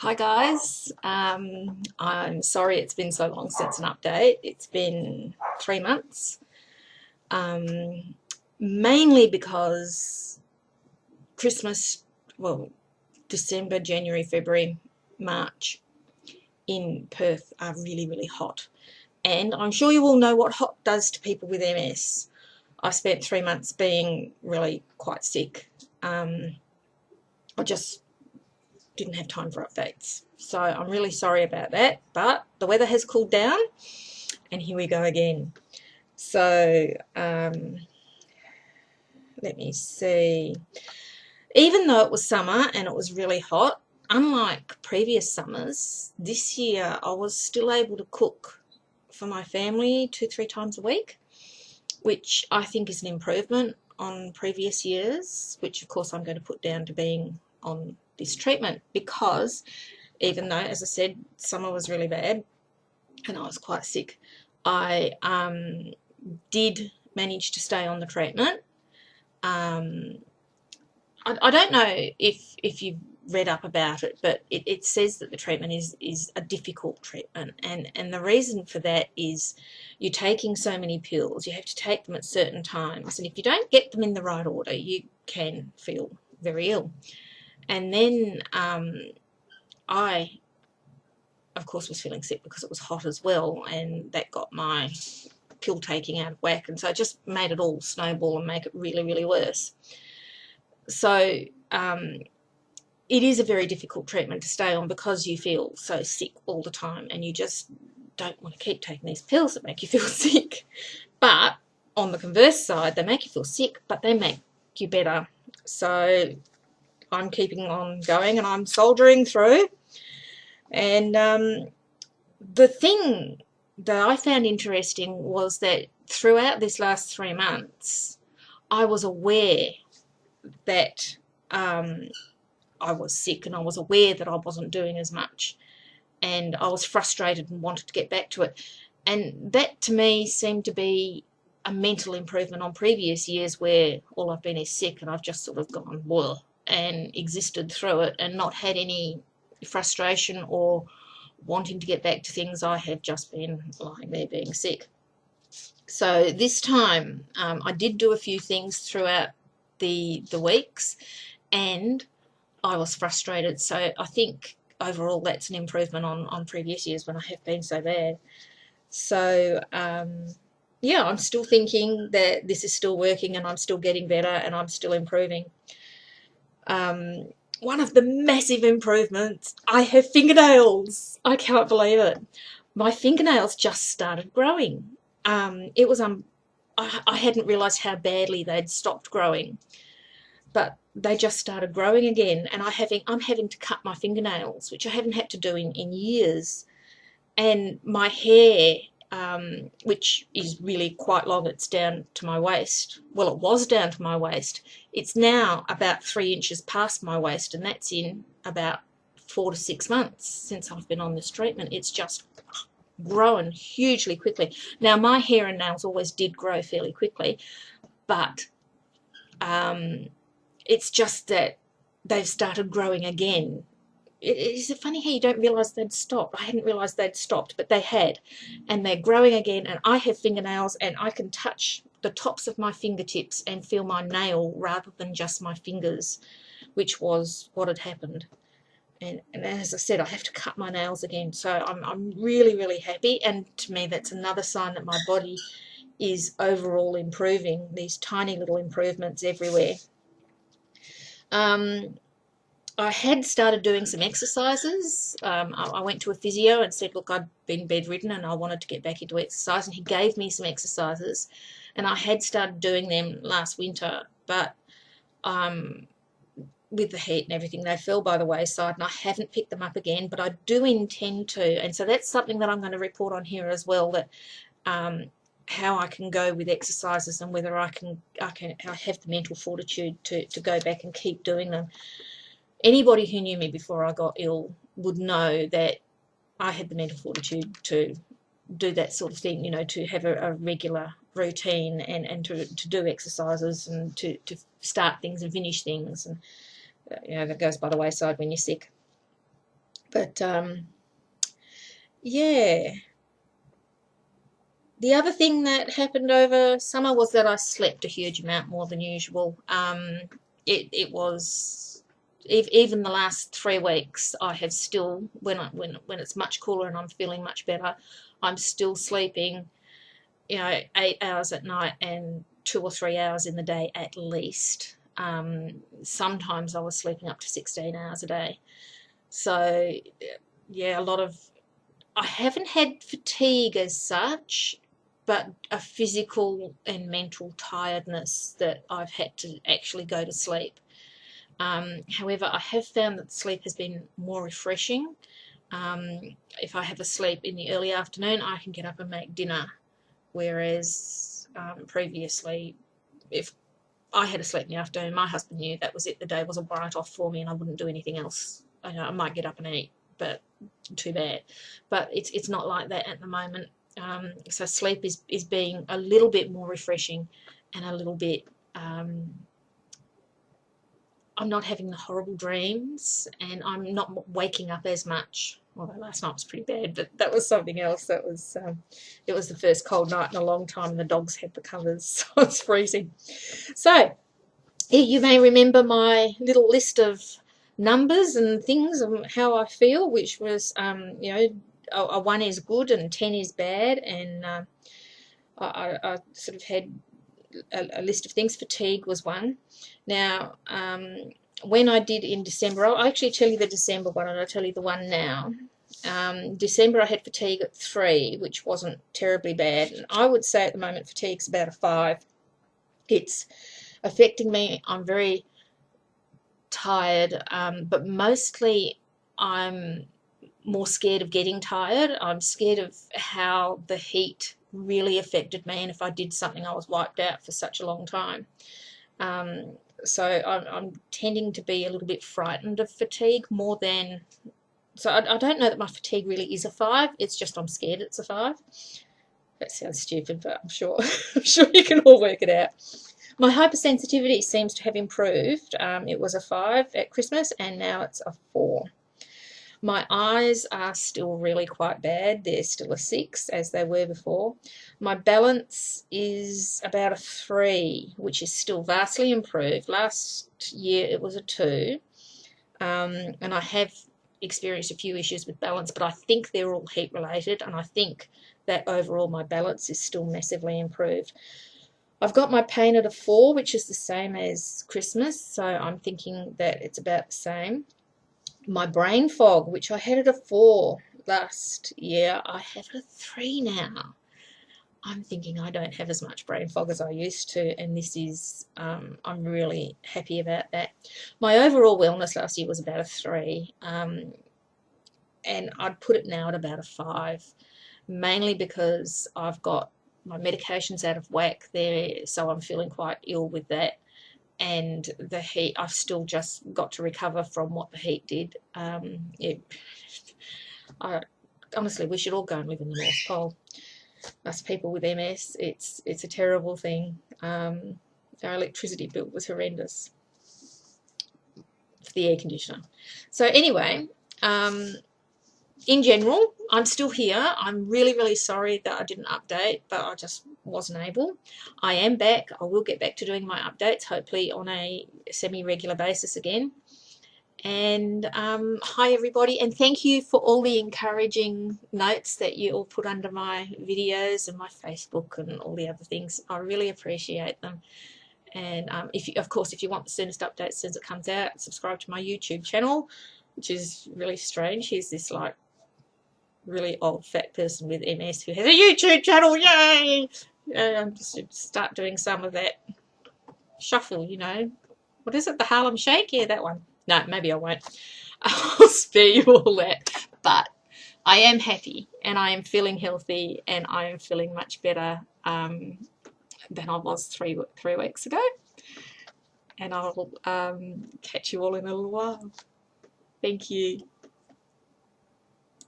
Hi guys, I'm sorry it's been so long since an update. It's been 3 months, um, mainly because Christmas, well, December, January, February, March in Perth are really, really hot. And I'm sure you all know what hot does to people with MS. I spent 3 months being really quite sick. I just didn't have time for updates. So I'm really sorry about that, but the weather has cooled down and here we go again. So let me see. Even though it was summer and it was really hot, unlike previous summers, this year I was still able to cook for my family 2-3 times a week, which I think is an improvement on previous years, which of course I'm going to put down to being on this treatment, because even though, as I said, summer was really bad and I was quite sick, I did manage to stay on the treatment. I don't know if you've read up about it, but it says that the treatment is a difficult treatment, and the reason for that is you're taking so many pills, you have to take them at certain times, and if you don't get them in the right order, you can feel very ill. And then I, of course, was feeling sick because it was hot as well, and that got my pill taking out of whack, and so it just made it all snowball and make it really, really worse. So it is a very difficult treatment to stay on because you feel so sick all the time and you just don't want to keep taking these pills that make you feel sick. But on the converse side, they make you feel sick, but they make you better. So I'm keeping on going and I'm soldiering through. And the thing that I found interesting was that throughout this last 3 months, I was aware that I was sick, and I was aware that I wasn't doing as much, and I was frustrated and wanted to get back to it. And that to me seemed to be a mental improvement on previous years where all I've been is sick and I've just sort of gone well and existed through it and not had any frustration or wanting to get back to things. I have just been lying there being sick. So this time I did do a few things throughout the weeks, and I was frustrated. So I think overall that's an improvement on previous years when I have been so bad. So yeah, I'm still thinking that this is still working and I'm still getting better and I'm still improving. One of the massive improvements, I have fingernails. I can't believe it. My fingernails just started growing. It was I hadn't realised how badly they'd stopped growing, but they just started growing again, and I'm having to cut my fingernails, which I haven't had to do in years. And my hair, which is really quite long, it's down to my waist. Well, it was down to my waist. It's now about 3 inches past my waist, and that's in about 4 to 6 months since I've been on this treatment. It's just grown hugely quickly. Now, my hair and nails always did grow fairly quickly, but it's just that they've started growing again. It's funny how you don't realise they'd stopped. I hadn't realised they'd stopped, but they had. And they're growing again, and I have fingernails, and I can touch the tops of my fingertips and feel my nail rather than just my fingers, which was what had happened. And as I said, I have to cut my nails again. So I'm really, really happy. And to me, that's another sign that my body is overall improving, these tiny little improvements everywhere. I had started doing some exercises. I went to a physio and said, look, I'd been bedridden and I wanted to get back into exercise, and he gave me some exercises, and I had started doing them last winter, but with the heat and everything, they fell by the wayside, and I haven't picked them up again, but I do intend to. And so that's something that I'm going to report on here as well, that how I can go with exercises and whether I have the mental fortitude to go back and keep doing them. Anybody who knew me before I got ill would know that I had the mental fortitude to do that sort of thing, you know, to have a regular routine and to do exercises and to start things and finish things. And, you know, that goes by the wayside when you're sick. But yeah. The other thing that happened over summer was that I slept a huge amount more than usual. It was even the last 3 weeks. I have still when it's much cooler and I'm feeling much better, I'm still sleeping, 8 hours at night and 2 or 3 hours in the day at least. Sometimes I was sleeping up to 16 hours a day. So yeah, I haven't had fatigue as such, but a physical and mental tiredness that I've had to actually go to sleep. However, I have found that sleep has been more refreshing. If I have a sleep in the early afternoon, I can get up and make dinner, whereas previously, if I had a sleep in the afternoon, my husband knew that was it. The day was a write-off for me and I wouldn't do anything else. I might get up and eat, but too bad. But it's not like that at the moment. So sleep is being a little bit more refreshing and a little bit, I'm not having the horrible dreams and I'm not waking up as much. Although last night was pretty bad, but that was something else. That was it was the first cold night in a long time and the dogs had the covers, so it's freezing. So you may remember my little list of numbers and things and how I feel, which was, a 1 is good and 10 is bad, and I sort of had a list of things. Fatigue was one. Now, when I did in December, I'll actually tell you the December one and I'll tell you the one now. December I had fatigue at 3, which wasn't terribly bad, and I would say at the moment fatigue's about a 5. It's affecting me. I'm very tired, but mostly I'm more scared of getting tired. I'm scared of how the heat really affected me, and if I did something I was wiped out for such a long time. So I'm tending to be a little bit frightened of fatigue more than, so I don't know that my fatigue really is a 5, it's just I'm scared it's a 5. That sounds stupid, but I'm sure I'm sure you can all work it out. My hypersensitivity seems to have improved. It was a 5 at Christmas and now it's a 4. My eyes are still really quite bad. They're still a 6 as they were before. My balance is about a 3, which is still vastly improved. Last year it was a 2. And I have experienced a few issues with balance, but I think they're all heat related, and I think that overall my balance is still massively improved. I've got my pain at a 4, which is the same as Christmas, so I'm thinking that it's about the same. My brain fog, which I had at a 4 last year, I have at a 3 now. I'm thinking I don't have as much brain fog as I used to, and this is, I'm really happy about that. My overall wellness last year was about a 3, and I'd put it now at about a 5, mainly because I've got my medication's out of whack there, so I'm feeling quite ill with that. And the heat, I've still just got to recover from what the heat did. Honestly, we should all go and live in the North Pole. Us people with MS, it's a terrible thing. Our electricity bill was horrendous for the air conditioner. So anyway, in general, I'm still here. I'm really, really sorry that I didn't update, but I just wasn't able. I am back. I will get back to doing my updates, hopefully on a semi-regular basis again. And hi everybody, and thank you for all the encouraging notes that you all put under my videos and my Facebook and all the other things. I really appreciate them. And of course, if you want the soonest update as soon as it comes out, subscribe to my YouTube channel, which is really strange. Here's this like really old fat person with MS who has a YouTube channel. Yay! I'm just start doing some of that shuffle, what is it, the Harlem Shake? Yeah, that one. No, maybe I won't. I'll spare you all that. But I am happy and I am feeling healthy and I am feeling much better than I was three weeks ago. And I'll catch you all in a little while. Thank you.